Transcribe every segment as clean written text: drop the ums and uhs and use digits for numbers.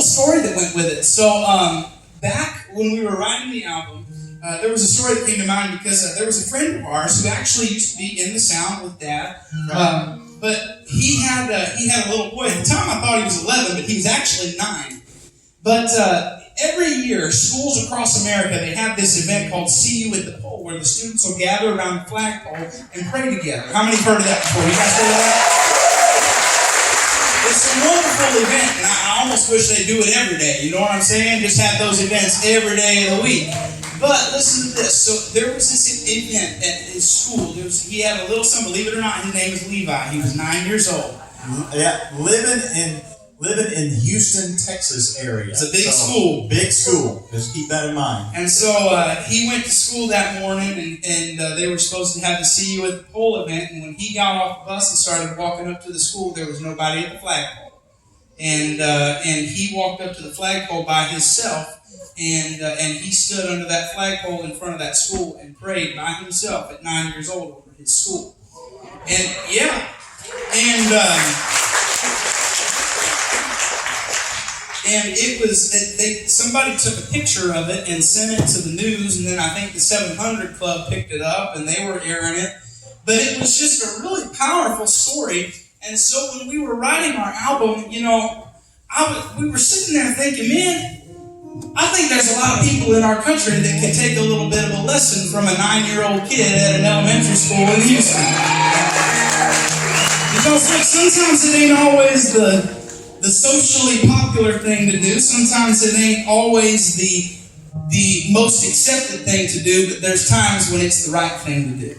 little story that went with it. So back when we were writing the album, there was a story that came to mind because there was a friend of ours who actually used to be in the sound with Dad. But he had a little boy. At the time, I thought he was 11, but he was actually 9. But every year, schools across America, they have this event called See You at the Pole, where the students will gather around the flagpole and pray together. How many have heard of that before? You guys heard of that? It's a wonderful event, and I almost wish they do it every day. You know what I'm saying? Just have those events every day of the week. But listen to this. So there was this event at his school. He had a little son, believe it or not, his name is Levi. He was 9 years old. Yeah, living in Houston, Texas area. It's a big school. Big school. Just keep that in mind. And so he went to school that morning, and they were supposed to have the See You at the Pole event. And when he got off the bus and started walking up to the school, there was nobody at the flagpole. And he walked up to the flagpole by himself, and he stood under that flagpole in front of that school and prayed by himself at 9 years old over his school. And yeah, and it was, somebody took a picture of it and sent it to the news, and then I think the 700 Club picked it up, and they were airing it. But it was just a really powerful story. And so when we were writing our album, you know, we were sitting there thinking, man, I think there's a lot of people in our country that can take a little bit of a lesson from a 9-year-old kid at an elementary school in Houston. Because look, sometimes it ain't always the socially popular thing to do. Sometimes it ain't always the most accepted thing to do, but there's times when it's the right thing to do.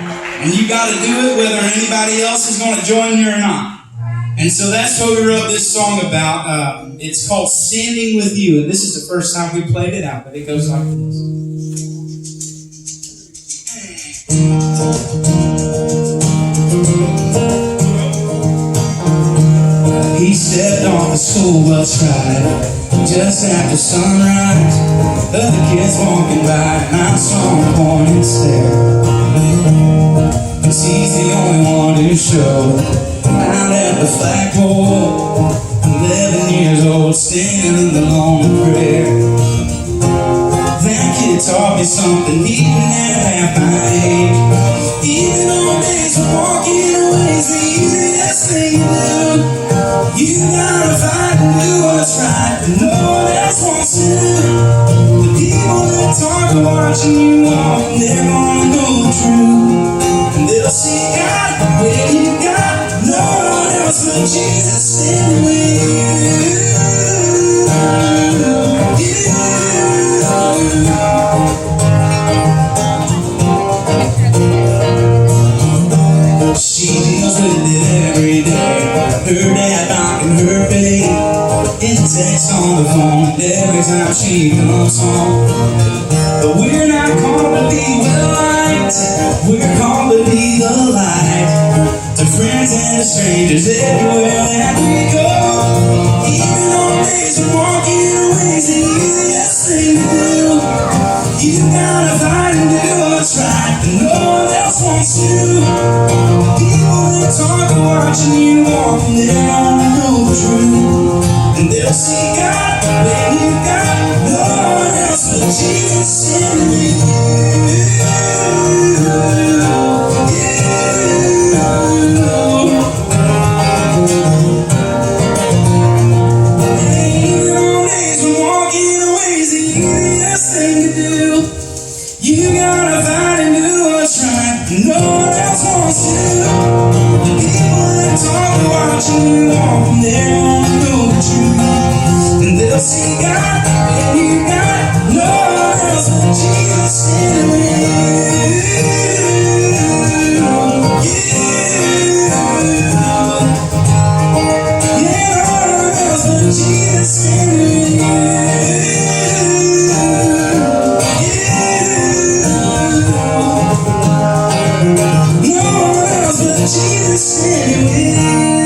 And you got to do it whether anybody else is going to join you or not. And so that's what we wrote this song about. It's called Standing With You. And this is the first time we played it out, but it goes like this. He stepped on the school bus ride just after sunrise. Other kids walking by, and I saw him point and stare. 'Cause he's the only one who showed out at the flagpole. 11 years old, standing alone in prayer. That kid taught me something even at half my age. Even on days when walking away is the easiest thing to do. You gotta fight and do what's right, and no one else wants to. The people that talk are watching you walk, and they're gonna know the truth. And they'll see God where you got no one else but Jesus standing with you. She deals with it every day. Her dad knocking her face. In text on the phone every time she comes home. But we're not called to be well liked. We're called to be the light to friends and to strangers everywhere that we go. Even on days when walking away is the easiest thing to do. You gotta fight and do what's right, and no one else wants to. People that talk are watching you walk, and they're gonna know the truth. And they'll see God when you got no one else but Jesus in you. Even on days when walking away is the easiest thing to do. You gotta fight and do what's right, and no one else wants to. The people that talk are watching you walk, and they're gonna know the truth. And they'll see God, and you got no one else but Jesus standing with you. Yeah, no one else but Jesus standing with you. No one else but Jesus standing with you.